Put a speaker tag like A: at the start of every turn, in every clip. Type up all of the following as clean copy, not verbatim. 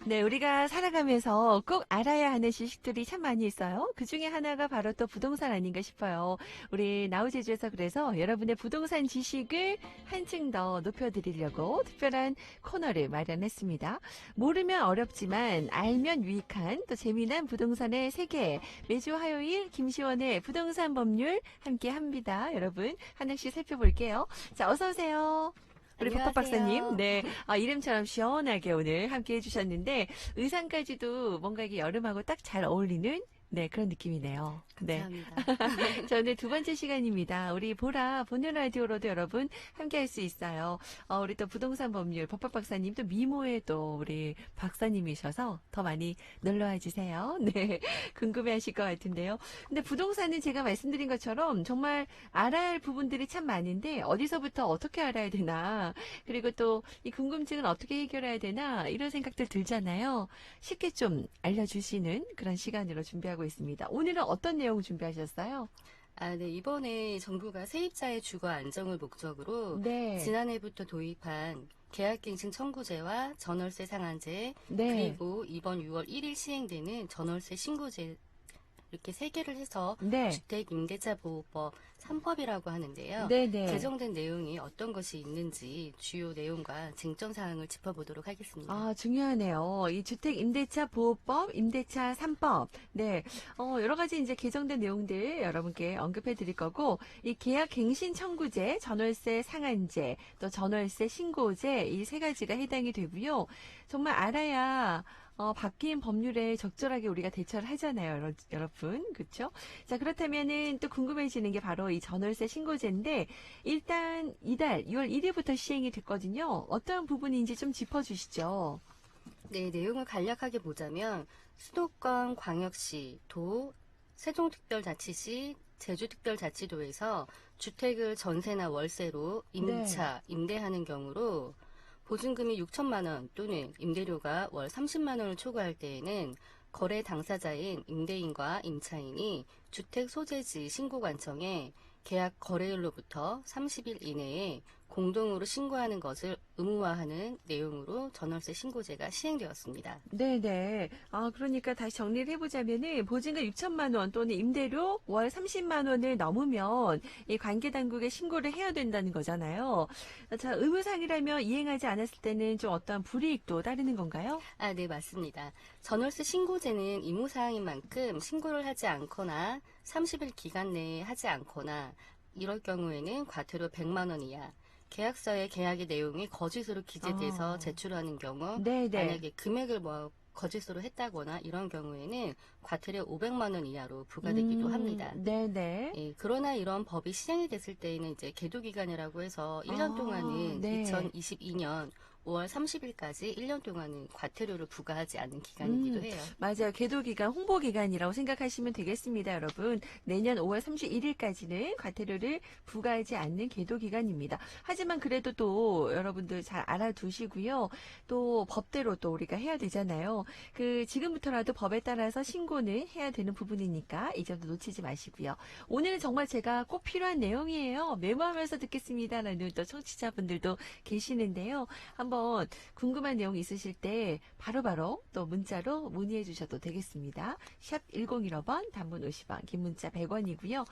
A: 네, 우리가 살아가면서 꼭 알아야 하는 지식들이 참 많이 있어요. 그 중에 하나가 바로 또 부동산 아닌가 싶어요. 우리 나우제주에서 그래서 여러분의 부동산 지식을 한층 더 높여드리려고 특별한 코너를 마련했습니다. 모르면 어렵지만 알면 유익한 또 재미난 부동산의 세계. 매주 화요일 김시원의 부동산 법률 함께 합니다. 여러분, 하나씩 살펴볼게요. 자, 어서 오세요. 우리 법학 박사님,
B: 안녕하세요.
A: 네, 이름처럼 시원하게 오늘 함께 해주셨는데 의상까지도 뭔가 이게 여름하고 딱 잘 어울리는 네 그런 느낌이네요. 네,
B: 감사합니다.
A: 저는 두 번째 시간입니다. 우리 보라 보는 라디오로도 여러분 함께 할 수 있어요. 우리 또 부동산 법률 법학 박사님 또 미모의 또 우리 박사님이셔서 더 많이 놀러와 주세요. 네, 궁금해하실 것 같은데요. 근데 부동산은 제가 말씀드린 것처럼 정말 알아야 할 부분들이 참 많은데 어디서부터 어떻게 알아야 되나 그리고 또 이 궁금증은 어떻게 해결해야 되나 이런 생각들 들잖아요. 쉽게 좀 알려주시는 그런 시간으로 준비하고 있습니다. 오늘은 어떤 내용 준비하셨어요?
B: 네, 이번에 정부가 세입자의 주거 안정을 목적으로
A: 네,
B: 지난해부터 도입한 계약갱신 청구제와 전월세 상한제,
A: 네,
B: 그리고 이번 6월 1일 시행되는 전월세 신고제 이렇게 세 개를 해서
A: 네,
B: 주택임대차보호법 3법이라고 하는데요.
A: 네, 네.
B: 개정된 내용이 어떤 것이 있는지 주요 내용과 쟁점 사항을 짚어보도록 하겠습니다.
A: 중요하네요. 이 주택 임대차 보호법, 임대차 3법. 네. 여러 가지 이제 개정된 내용들 여러분께 언급해 드릴 거고, 이 계약 갱신 청구제, 전월세 상한제, 또 전월세 신고제, 이 세 가지가 해당이 되고요. 정말 알아야 바뀐 법률에 적절하게 우리가 대처를 하잖아요, 여러분. 그렇죠? 자, 그렇다면은 또 궁금해지는 게 바로 이 전월세 신고제인데 일단 이달 6월 1일부터 시행이 됐거든요. 어떤 부분인지 좀 짚어주시죠.
B: 네, 내용을 간략하게 보자면 수도권 광역시, 도, 세종특별자치시, 제주특별자치도에서 주택을 전세나 월세로
A: 네.
B: 임차, 임대하는 경우로 보증금이 6천만 원 또는 임대료가 월 30만 원을 초과할 때에는 거래 당사자인 임대인과 임차인이 주택 소재지 신고관청에 계약 거래일로부터 30일 이내에 공동으로 신고하는 것을 의무화하는 내용으로 전월세 신고제가 시행되었습니다.
A: 네네. 그러니까 다시 정리를 해보자면은 보증금 6천만 원 또는 임대료 월 30만 원을 넘으면 이 관계 당국에 신고를 해야 된다는 거잖아요. 자, 의무상이라면 이행하지 않았을 때는 좀 어떤 불이익도 따르는 건가요?
B: 네, 맞습니다. 전월세 신고제는 의무사항인 만큼 신고를 하지 않거나 30일 기간 내에 하지 않거나 이럴 경우에는 과태료 100만 원 이하, 계약서의 계약의 내용이 거짓으로 기재돼서
A: 아,
B: 제출하는 경우,
A: 네네.
B: 만약에 금액을 거짓으로 했다거나 이런 경우에는 과태료 500만 원 이하로 부과되기도 합니다.
A: 네네.
B: 예, 그러나 이런 법이 시행이 됐을 때에는 이제 계도 기간이라고 해서 1년 동안은
A: 네.
B: 2022년 5월 30일까지 1년 동안은 과태료를 부과하지 않는 기간이기도
A: 음,
B: 해요.
A: 맞아요. 계도 기간, 홍보 기간이라고 생각하시면 되겠습니다, 여러분. 내년 5월 31일까지는 과태료를 부과하지 않는 계도 기간입니다. 하지만 그래도 또 여러분들 잘 알아두시고요. 또 법대로 또 우리가 해야 되잖아요. 지금부터라도 법에 따라서 신고는 해야 되는 부분이니까 이 점도 놓치지 마시고요. 오늘은 정말 제가 꼭 필요한 내용이에요. 메모하면서 듣겠습니다라는 또 청취자분들도 계시는데요. 한번 궁금한 내용 있으실 때 바로바로 또 문자로 문의해 주셔도 되겠습니다. 샵 1015번, 단문 50원, 긴 문자 100원이고요.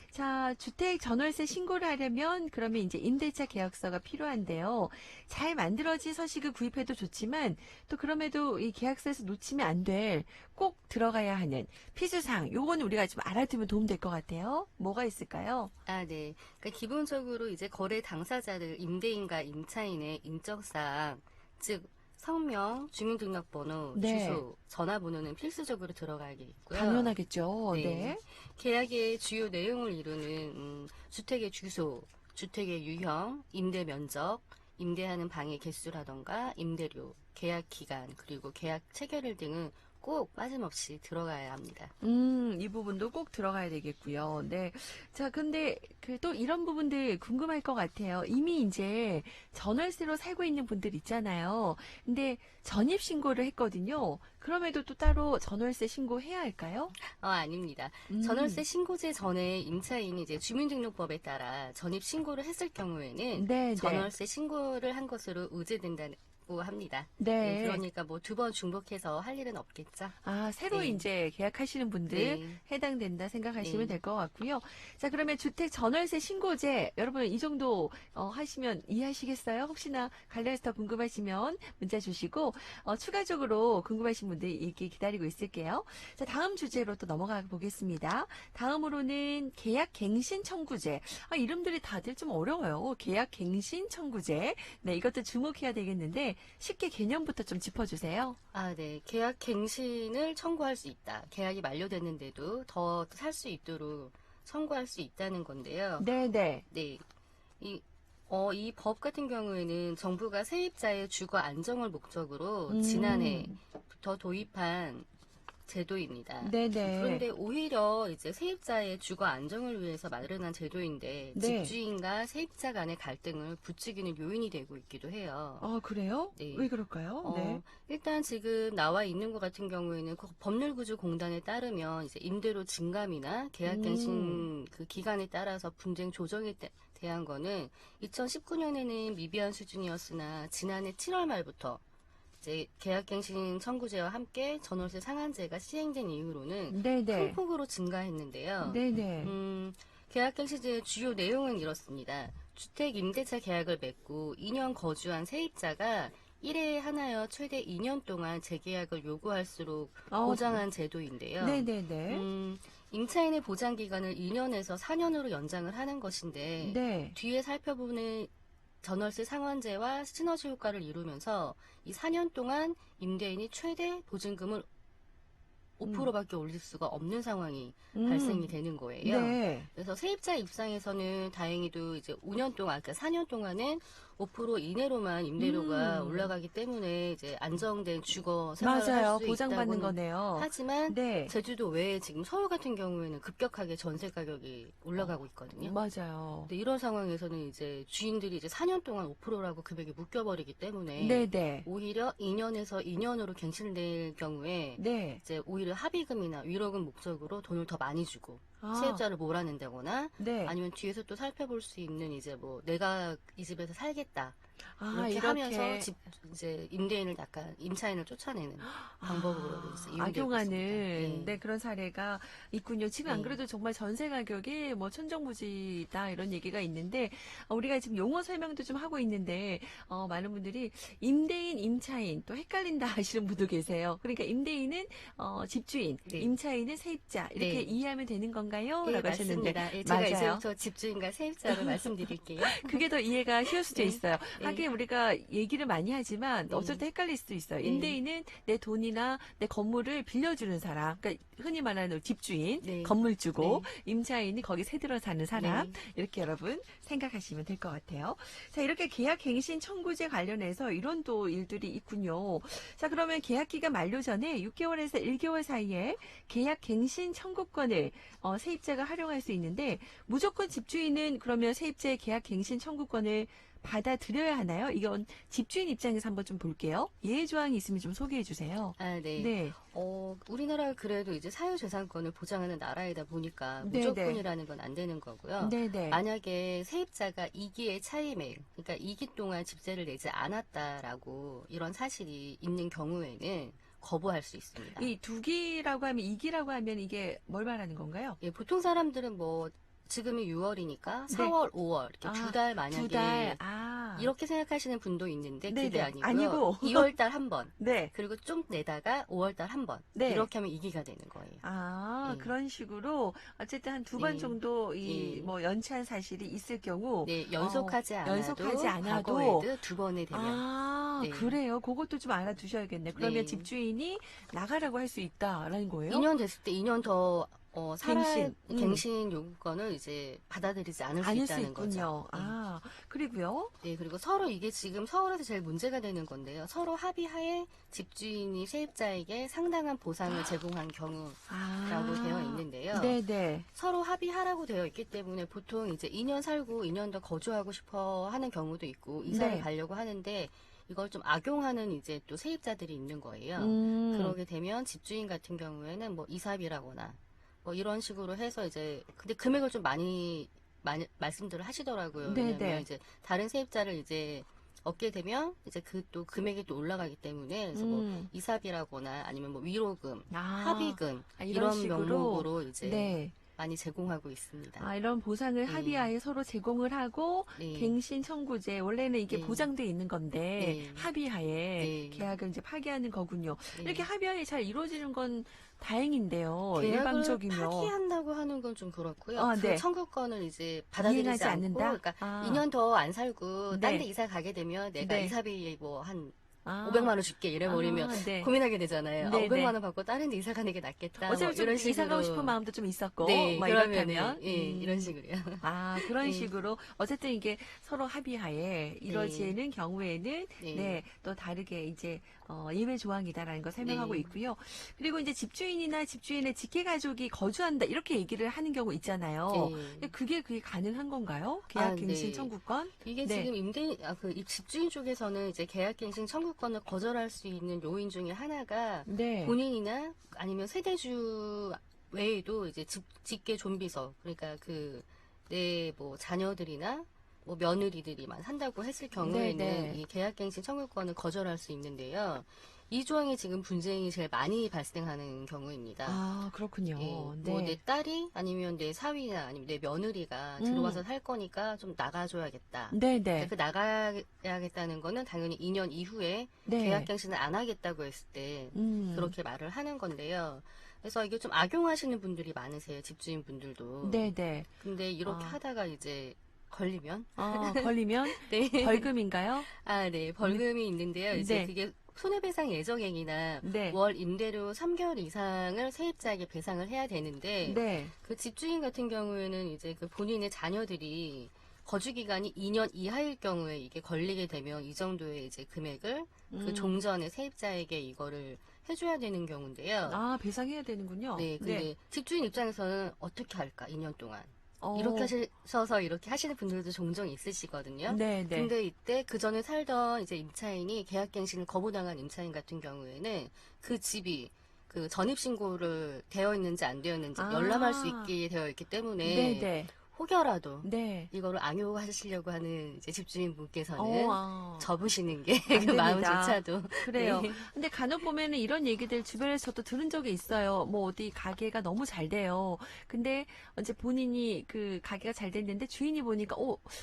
A: 자, 주택 전월세 신고를 하려면 그러면 이제 임대차 계약서가 필요한데요. 잘 만들어진 서식을 구입해도 좋지만 또 그럼에도 이 계약서에서 놓치면 안 될 꼭 들어가야 하는 필수사항 요거는 우리가 좀 알아두면 도움될 것 같아요. 뭐가 있을까요?
B: 네. 그러니까 기본적으로 이제 거래 당사자들 임대인과 임차인의 인적사항, 즉 성명, 주민등록번호,
A: 네,
B: 주소, 전화번호는 필수적으로 들어가야겠고요.
A: 당연하겠죠.
B: 네.
A: 네.
B: 계약의 주요 내용을 이루는 주택의 주소, 주택의 유형, 임대 면적, 임대하는 방의 개수라던가 임대료, 계약 기간, 그리고 계약 체결일 등은 꼭 빠짐없이 들어가야 합니다.
A: 이 부분도 꼭 들어가야 되겠고요. 네. 자, 근데 또 이런 부분들 궁금할 것 같아요. 이미 이제 전월세로 살고 있는 분들 있잖아요. 근데 전입 신고를 했거든요. 그럼에도 또 따로 전월세 신고해야 할까요?
B: 아닙니다.
A: 음,
B: 전월세 신고제 전에 임차인이 이제 주민등록법에 따라 전입 신고를 했을 경우에는
A: 네, 네.
B: 전월세 신고를 한 것으로 의제된다는 있다고 합니다.
A: 네.
B: 그러니까 뭐 2번 중복해서 할 일은 없겠죠.
A: 아, 새로
B: 네.
A: 이제 계약하시는 분들
B: 네.
A: 해당된다 생각하시면
B: 네.
A: 될 것 같고요. 자, 그러면 주택 전월세 신고제 여러분 이 정도 하시면 이해하시겠어요? 혹시나 관련해서 더 궁금하시면 문자 주시고 추가적으로 궁금하신 분들 얘기 기다리고 있을게요. 자, 다음 주제로 또 넘어가 보겠습니다. 다음으로는 계약 갱신 청구제. 아, 이름들이 다들 좀 어려워요. 계약 갱신 청구제. 네, 이것도 주목해야 되겠는데 쉽게 개념부터 좀 짚어주세요.
B: 아, 네. 계약 갱신을 청구할 수 있다. 계약이 만료됐는데도 더 살 수 있도록 청구할 수 있다는 건데요.
A: 네네.
B: 네. 이 법 같은 경우에는 정부가 세입자의 주거 안정을 목적으로 지난해부터 도입한 제도입니다.
A: 네네.
B: 그런데 오히려 이제 세입자의 주거 안정을 위해서 마련한 제도인데
A: 네.
B: 집주인과 세입자 간의 갈등을 부추기는 요인이 되고 있기도 해요.
A: 그래요?
B: 네.
A: 왜 그럴까요? 네.
B: 일단 지금 나와 있는 것 같은 경우에는 그 법률구조공단에 따르면 이제 임대료 증감이나 계약갱신 그 기간에 따라서 분쟁 조정에 대한 거는 2019년에는 미비한 수준이었으나 지난해 7월 말부터 이제 계약갱신 청구제와 함께 전월세 상한제가 시행된 이후로는 큰
A: 네네.
B: 폭으로 증가했는데요.
A: 네네.
B: 계약갱신제의 주요 내용은 이렇습니다. 주택 임대차 계약을 맺고 2년 거주한 세입자가 1회에 하나여 최대 2년 동안 재계약을 요구할수록 보장한 제도인데요.
A: 네네네.
B: 임차인의 보장 기간을 2년에서 4년으로 연장을 하는 것인데
A: 네.
B: 뒤에 살펴보는 전월세 상한제와 시너지 효과를 이루면서 이 4년 동안 임대인이 최대 보증금을 5%밖에 올릴 수가 없는 상황이 발생이 되는 거예요.
A: 네.
B: 그래서 세입자 입장에서는 다행히도 이제 5년 동안, 그러니까 4년 동안은 5% 이내로만 임대료가 올라가기 때문에 이제 안정된 주거 생활을
A: 맞아요.
B: 할 수
A: 보장받는
B: 있다고는
A: 거네요.
B: 하지만
A: 네.
B: 제주도 외에 지금 서울 같은 경우에는 급격하게 전세 가격이 올라가고 있거든요.
A: 맞아요.
B: 근데 이런 상황에서는 이제 주인들이 이제 4년 동안 5%라고 금액이 묶여버리기 때문에
A: 네네.
B: 오히려 2년에서 2년으로 갱신될 경우에
A: 네.
B: 이제 오히려 합의금이나 위로금 목적으로 돈을 더 많이 주고
A: 아,
B: 세입자를 몰아낸다거나
A: 네.
B: 아니면 뒤에서 또 살펴볼 수 있는 이제 뭐 내가 이 집에서 살겠다
A: 아,
B: 이렇게 하면서 이제 임대인을 약간 임차인을 쫓아내는 방법으로 이제 이용되고
A: 악용하는
B: 있습니다.
A: 네, 그런 사례가 있군요. 지금 안
B: 네.
A: 그래도 정말 전세 가격이 뭐 천정부지다 이런 얘기가 있는데 우리가 지금 용어 설명도 좀 하고 있는데 많은 분들이 임대인, 임차인 또 헷갈린다 하시는 분도 계세요. 그러니까 임대인은 집주인,
B: 네.
A: 임차인은 세입자 이렇게
B: 네.
A: 이해하면 되는 건가요?
B: 예,
A: 라고 하셨는데
B: 맞습니다. 예, 제가
A: 맞아요.
B: 이제부터 집주인과 세입자를 말씀드릴게요.
A: 그게 더 이해가 쉬울 수도
B: 네.
A: 있어요.
B: 네.
A: 하긴 우리가 얘기를 많이 하지만
B: 네.
A: 어쩔 때 헷갈릴 수도 있어요.
B: 네.
A: 임대인은 내 돈이나 내 건물을 빌려주는 사람, 그러니까 흔히 말하는 집주인,
B: 네.
A: 건물주고 임차인이 거기 새들어 사는 사람
B: 네.
A: 이렇게 여러분 생각하시면 될 것 같아요. 자, 이렇게 계약갱신 청구제 관련해서 이런 또 일들이 있군요. 자, 그러면 계약기간 만료 전에 6개월에서 1개월 사이에 계약갱신 청구권을 세입자가 활용할 수 있는데 무조건 집주인은 그러면 세입자의 계약갱신 청구권을 받아들여야 하나요? 이건 집주인 입장에서 한번 좀 볼게요. 예외 조항이 있으면 좀 소개해 주세요.
B: 아, 네.
A: 네.
B: 우리나라가 그래도 이제 사유재산권을 보장하는 나라이다 보니까
A: 네,
B: 무조건이라는 건 안 되는 거고요.
A: 네네.
B: 만약에 세입자가 2기의 차임액, 그러니까 2기 동안 집세를 내지 않았다라고 이런 사실이 있는 경우에는 거부할 수 있습니다.
A: 이 2기라고 하면 2기라고 하면 이게 뭘 말하는 건가요?
B: 예, 보통 사람들은 뭐 지금이 6월이니까
A: 네.
B: 4월, 5월 이렇게 두 달 만약에
A: 2달.
B: 이렇게 생각하시는 분도 있는데
A: 네네.
B: 그게 아니고요.
A: 아니고.
B: 2월달 한 번,
A: 네.
B: 그리고 좀 내다가 5월달 한 번.
A: 네.
B: 이렇게 하면 2기가 되는 거예요. 예.
A: 그런 식으로 어쨌든 한 2번
B: 예.
A: 정도
B: 예.
A: 뭐 연체한 사실이 있을 경우
B: 네, 연속하지
A: 연속하지 않아도
B: 과거에도 2번에 되면 네.
A: 그래요. 그것도 좀 알아두셔야겠네. 그러면
B: 네.
A: 집주인이 나가라고 할 수 있다라는 거예요?
B: 2년 됐을 때 2년 더 갱신
A: 갱신.
B: 요구권을 이제 받아들이지 않을 수
A: 아닐 수
B: 있다는
A: 있군요.
B: 거죠. 네.
A: 그리고요.
B: 네, 그리고 서로 이게 지금 서울에서 제일 문제가 되는 건데요. 서로 합의하에 집주인이 세입자에게 상당한 보상을 제공한 경우라고 되어 있는데요.
A: 네네.
B: 서로 합의하라고 되어 있기 때문에 보통 이제 2년 살고 2년 더 거주하고 싶어 하는 경우도 있고 이사를
A: 네.
B: 가려고 하는데 이걸 좀 악용하는 이제 또 세입자들이 있는 거예요. 그러게 되면 집주인 같은 경우에는 뭐 이사비라거나 뭐 이런 식으로 해서 이제 근데 금액을 좀 많이 말씀들을 하시더라고요.
A: 네네.
B: 왜냐면 이제 다른 세입자를 이제 얻게 되면 이제 그 또 금액이 또 올라가기 때문에 그래서 뭐 이삽이라거나 아니면 뭐 위로금,
A: 아,
B: 합의금
A: 이런
B: 이런
A: 식으로
B: 명목으로 이제
A: 네.
B: 많이 제공하고 있습니다.
A: 이런 보상을
B: 네.
A: 합의하에 서로 제공을 하고
B: 네.
A: 갱신 청구제 원래는 이게
B: 네.
A: 보장돼 있는 건데
B: 네.
A: 합의하에
B: 네.
A: 계약을 이제 파기하는 거군요.
B: 네.
A: 이렇게 합의하에 잘 이루어지는 건 다행인데요.
B: 계약을
A: 일방적이면
B: 파기한다고 하는 건 좀 그렇고요.
A: 아,
B: 그
A: 네.
B: 청구권을 이제
A: 이행하지
B: 받아들이지 않고,
A: 않는다?
B: 그러니까
A: 아.
B: 2년 더 안 살고 딴
A: 네.
B: 데 이사 가게 되면 내가
A: 네.
B: 이사비 뭐 한
A: 아.
B: 500만 원 줄게 이래버리면
A: 네.
B: 고민하게 되잖아요.
A: 네,
B: 500만
A: 네.
B: 원 받고 다른 데 이사 가는 게 낫겠다.
A: 어차피
B: 뭐
A: 좀
B: 이런
A: 이사
B: 식으로.
A: 가고 싶은 마음도 좀 있었고
B: 네,
A: 막
B: 그러면은
A: 이렇다면
B: 예, 이런 식으로요.
A: 그런
B: 네.
A: 식으로 어쨌든 이게 서로 합의하에 이루어지는 경우에는
B: 네.
A: 또 다르게 이제 예외 조항이다라는 걸 설명하고
B: 네.
A: 있고요. 그리고 이제 집주인이나 집주인의 직계 가족이 거주한다 이렇게 얘기를 하는 경우 있잖아요.
B: 네.
A: 그게 가능한 건가요? 계약갱신
B: 네.
A: 청구권?
B: 이게
A: 네.
B: 지금 이 집주인 쪽에서는 이제 계약갱신 청구권을 거절할 수 있는 요인 중에 하나가
A: 네.
B: 본인이나 아니면 세대주 외에도 이제 직계 존비서, 그러니까 내 뭐 자녀들이나 뭐 며느리들이만 산다고 했을 경우에는
A: 네.
B: 이 계약갱신 청구권을 거절할 수 있는데요. 이 조항이 지금 분쟁이 제일 많이 발생하는 경우입니다.
A: 그렇군요.
B: 예, 뭐 내 딸이 아니면 내 사위나 아니면 내 며느리가 들어와서 살 거니까 좀 나가줘야겠다.
A: 네네.
B: 그 나가야겠다는 거는 당연히 2년 이후에
A: 네.
B: 계약갱신을 안 하겠다고 했을 때 그렇게 말을 하는 건데요. 그래서 이게 좀 악용하시는 분들이 많으세요. 집주인 분들도.
A: 네네.
B: 근데 이렇게 하다가 이제 걸리면
A: 걸리면
B: 네.
A: 벌금인가요?
B: 네. 벌금이 있는데요. 이제
A: 네.
B: 그게 손해배상 예정액이나
A: 네.
B: 월 임대료 3개월 이상을 세입자에게 배상을 해야 되는데
A: 네.
B: 그 집주인 같은 경우에는 이제 그 본인의 자녀들이 거주 기간이 2년 이하일 경우에 이게 걸리게 되면 이 정도의 이제 금액을 그 종전의 세입자에게 이거를 해줘야 되는 경우인데요.
A: 배상해야 되는군요.
B: 네, 근데 집주인 입장에서는 어떻게 할까? 2년 동안. 이렇게 하셔서 이렇게 하시는 분들도 종종 있으시거든요.
A: 네.
B: 근데 이때 그 전에 살던 이제 임차인이 계약갱신을 거부당한 임차인 같은 경우에는 그 집이 그 전입신고를 되어 있는지 안 되어 있는지 열람할 수 있게 되어 있기 때문에
A: 네네.
B: 혹여라도
A: 네.
B: 이거를 악용하시려고 하는 이제 집주인분께서는 접으시는 게
A: 안
B: 그
A: 됩니다.
B: 마음조차도.
A: 그래요.
B: 네.
A: 근데 간혹 보면은 이런 얘기들 주변에서 저도 들은 적이 있어요. 뭐 어디 가게가 너무 잘 돼요. 근데 이제 본인이 그 가게가 잘 됐는데 주인이 보니까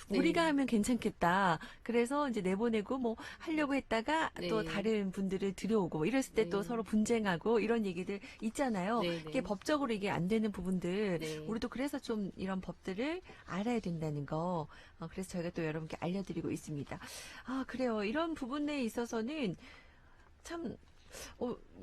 A: 우리가
B: 네.
A: 하면 괜찮겠다. 그래서 이제 내보내고 뭐 하려고 했다가 또
B: 네.
A: 다른 분들을 들여오고 뭐 이랬을 때 또
B: 네.
A: 서로 분쟁하고 이런 얘기들 있잖아요.
B: 네,
A: 이게
B: 네.
A: 법적으로 이게 안 되는 부분들
B: 네.
A: 우리도 그래서 좀 이런 법들을 알아야 된다는 거. 그래서 저희가 또 여러분께 알려드리고 있습니다. 그래요. 이런 부분에 있어서는 참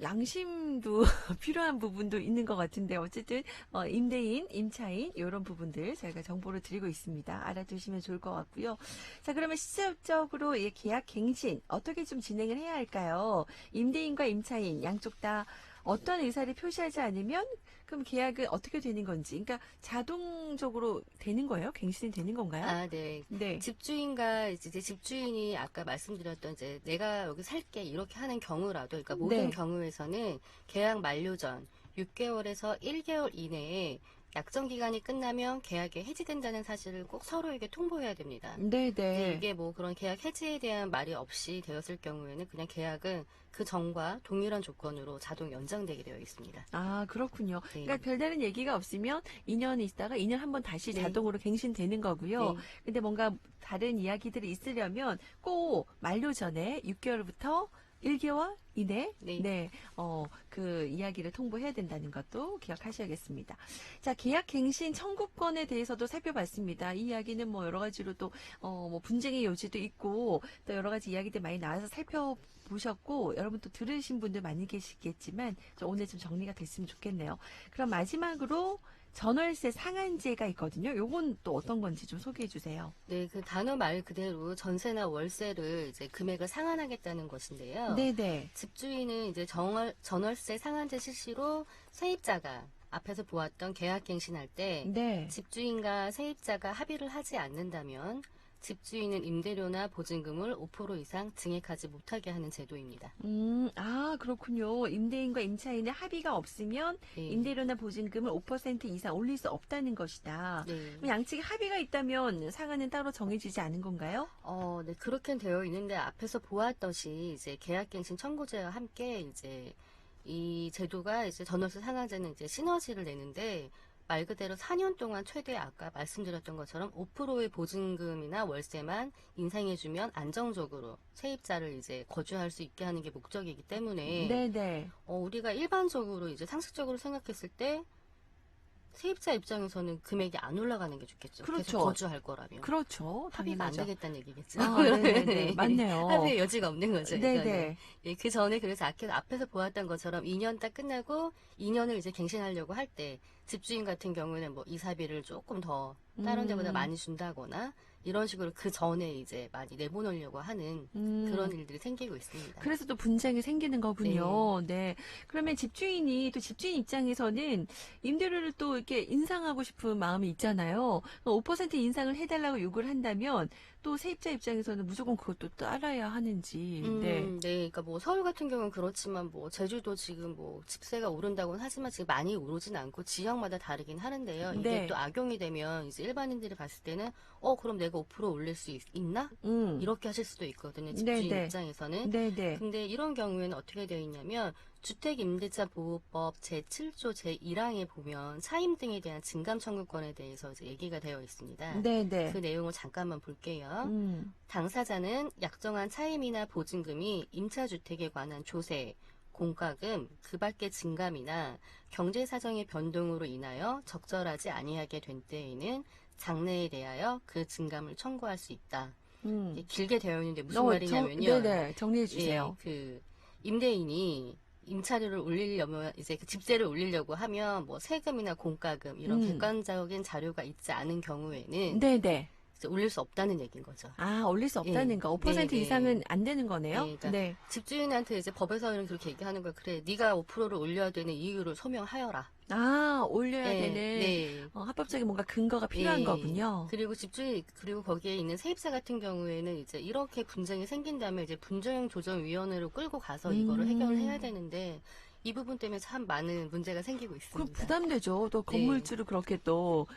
A: 양심도 필요한 부분도 있는 것 같은데 어쨌든 임대인, 임차인 이런 부분들 저희가 정보를 드리고 있습니다. 알아두시면 좋을 것 같고요. 자, 그러면 시점적으로 이 계약 갱신 어떻게 좀 진행을 해야 할까요? 임대인과 임차인 양쪽 다 어떤 의사를 표시하지 않으면 그럼 계약은 어떻게 되는 건지, 그러니까 자동적으로 되는 거예요? 갱신이 되는 건가요?
B: 네.
A: 네.
B: 집주인과 이제 집주인이 아까 말씀드렸던 이제 내가 여기 살게 이렇게 하는 경우라도, 그러니까 모든
A: 네.
B: 경우에서는 계약 만료 전 6개월에서 1개월 이내에 약정 기간이 끝나면 계약이 해지된다는 사실을 꼭 서로에게 통보해야 됩니다.
A: 네네.
B: 이게 뭐 그런 계약 해지에 대한 말이 없이 되었을 경우에는 그냥 계약은 그 전과 동일한 조건으로 자동 연장되게 되어 있습니다.
A: 그렇군요.
B: 네.
A: 그러니까 별다른 얘기가 없으면 2년 있다가 2년 한번 다시
B: 네.
A: 자동으로 갱신되는 거고요.
B: 네.
A: 근데 뭔가 다른 이야기들이 있으려면 꼭 만료 전에 6개월부터 1개월 이내
B: 네.
A: 그 이야기를 통보해야 된다는 것도 기억하셔야겠습니다. 자, 계약 갱신 청구권에 대해서도 살펴봤습니다. 이 이야기는 뭐 여러 가지로 또 뭐 분쟁의 여지도 있고 또 여러 가지 이야기들 많이 나와서 살펴보셨고 여러분 또 들으신 분들 많이 계시겠지만 오늘 좀 정리가 됐으면 좋겠네요. 그럼 마지막으로 전월세 상한제가 있거든요. 요건 또 어떤 건지 좀 소개해 주세요.
B: 네, 그 단어 말 그대로 전세나 월세를 이제 금액을 상한하겠다는 것인데요.
A: 네네.
B: 집주인은 이제 전월세 상한제 실시로 세입자가 앞에서 보았던 계약갱신할 때
A: 네.
B: 집주인과 세입자가 합의를 하지 않는다면 집주인은 임대료나 보증금을 5% 이상 증액하지 못하게 하는 제도입니다.
A: 그렇군요. 임대인과 임차인의 합의가 없으면
B: 네.
A: 임대료나 보증금을 5% 이상 올릴 수 없다는 것이다.
B: 네.
A: 그럼 양측이 합의가 있다면 상한은 따로 정해지지 않은 건가요?
B: 네, 그렇게 되어 있는데 앞에서 보았듯이 이제 계약갱신 청구제와 함께 이제 이 제도가 이제 전월세 상한제는 이제 시너지를 내는데 말 그대로 4년 동안 최대 아까 말씀드렸던 것처럼 5%의 보증금이나 월세만 인상해주면 안정적으로 세입자를 이제 거주할 수 있게 하는 게 목적이기 때문에
A: 네네.
B: 우리가 일반적으로 이제 상식적으로 생각했을 때 세입자 입장에서는 금액이 안 올라가는 게 좋겠죠.
A: 그렇죠.
B: 계속 거주할 거라면.
A: 그렇죠.
B: 합의가 안
A: 당연하죠.
B: 되겠다는 얘기겠죠.
A: 아, 네네네. 맞네요.
B: 합의의 여지가 없는 거죠. 이거는.
A: 네네.
B: 예, 그 전에 그래서 앞에서 보았던 것처럼 2년 딱 끝나고 2년을 이제 갱신하려고 할 때 집주인 같은 경우에는 뭐 이사비를 조금 더 다른 데보다 많이 준다거나 이런 식으로 그 전에 이제 많이 내보내려고 하는 그런 일들이 생기고 있습니다.
A: 그래서 또 분쟁이 생기는 거군요. 네. 그러면 집주인이 또 집주인 입장에서는 임대료를 또 이렇게 인상하고 싶은 마음이 있잖아요. 5% 인상을 해달라고 요구를 한다면 또 세입자 입장에서는 무조건 그것도 따라야 하는지. 네.
B: 네. 그러니까 뭐 서울 같은 경우는 그렇지만 뭐 제주도 지금 뭐 집세가 오른다고는 하지만 지금 많이 오르진 않고 지역마다 다르긴 하는데요. 이게
A: 네.
B: 또 악용이 되면 이제 일반인들이 봤을 때는 그럼 내가 5% 올릴 수 있나? 이렇게 하실 수도 있거든요. 집주인
A: 네네.
B: 입장에서는.
A: 네네.
B: 근데 이런 경우에는 어떻게 되어 있냐면 주택임대차 보호법 제7조 제1항에 보면 차임 등에 대한 증감 청구권에 대해서 이제 얘기가 되어 있습니다.
A: 네네.
B: 그 내용을 잠깐만 볼게요.
A: 음.
B: 당사자는 약정한 차임이나 보증금이 임차주택에 관한 조세, 공과금, 그 밖의 증감이나 경제사정의 변동으로 인하여 적절하지 아니하게 된 때에는 장래에 대하여 그 증감을 청구할 수 있다. 이게 길게 되어 있는데 무슨 말이냐면요.
A: 네네. 정리해 주세요.
B: 예, 그 임대인이 임차료를 올리려면 이제 그 집세를 올리려고 하면 뭐 세금이나 공과금 이런 객관적인 자료가 있지 않은 경우에는
A: 네네.
B: 이제 올릴 수 없다는 얘기인 거죠.
A: 아, 올릴 수 없다는
B: 예.
A: 거. 5%
B: 네, 네.
A: 이상은 안 되는 거네요?
B: 네, 그러니까
A: 네.
B: 집주인한테 이제 법에서는 그렇게 얘기하는 거야. 그래, 네가 5%를 올려야 되는 이유를 소명하여라.
A: 아, 올려야
B: 예,
A: 되는
B: 네.
A: 합법적인 뭔가 근거가 필요한
B: 예.
A: 거군요.
B: 그리고 그리고 거기에 있는 세입자 같은 경우에는 이제 이렇게 분쟁이 생긴다면 이제 분쟁 조정위원회로 끌고 가서 이거를 해결을 해야 되는데 이 부분 때문에 참 많은 문제가 생기고
A: 그럼
B: 있습니다.
A: 부담되죠. 또
B: 네.
A: 건물주를 그렇게 또.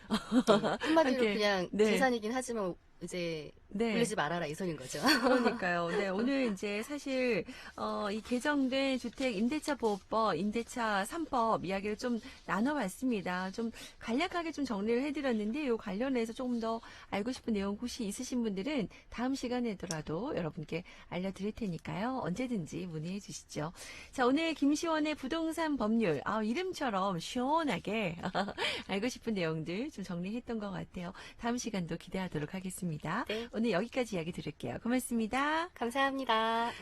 B: 한마디로
A: 이렇게,
B: 그냥
A: 네.
B: 계산이긴 하지만 이제
A: 네.
B: 올리지 말아라 이 소린 거죠.
A: 그러니까요. 네, 오늘 이제 사실 이 개정된 주택 임대차 보호법, 임대차 3법 이야기를 좀 나눠봤습니다. 좀 간략하게 좀 정리를 해드렸는데 이 관련해서 조금 더 알고 싶은 내용 혹시 있으신 분들은 다음 시간에더라도 여러분께 알려드릴 테니까요. 언제든지 문의해 주시죠. 자, 오늘 김시원의 부동산 법률 이름처럼 시원하게 알고 싶은 내용들 좀 정리했던 것 같아요. 다음 시간도 기대하도록 하겠습니다.
B: 네.
A: 오늘 여기까지 이야기 드릴게요. 고맙습니다.
B: 감사합니다.
A: 네.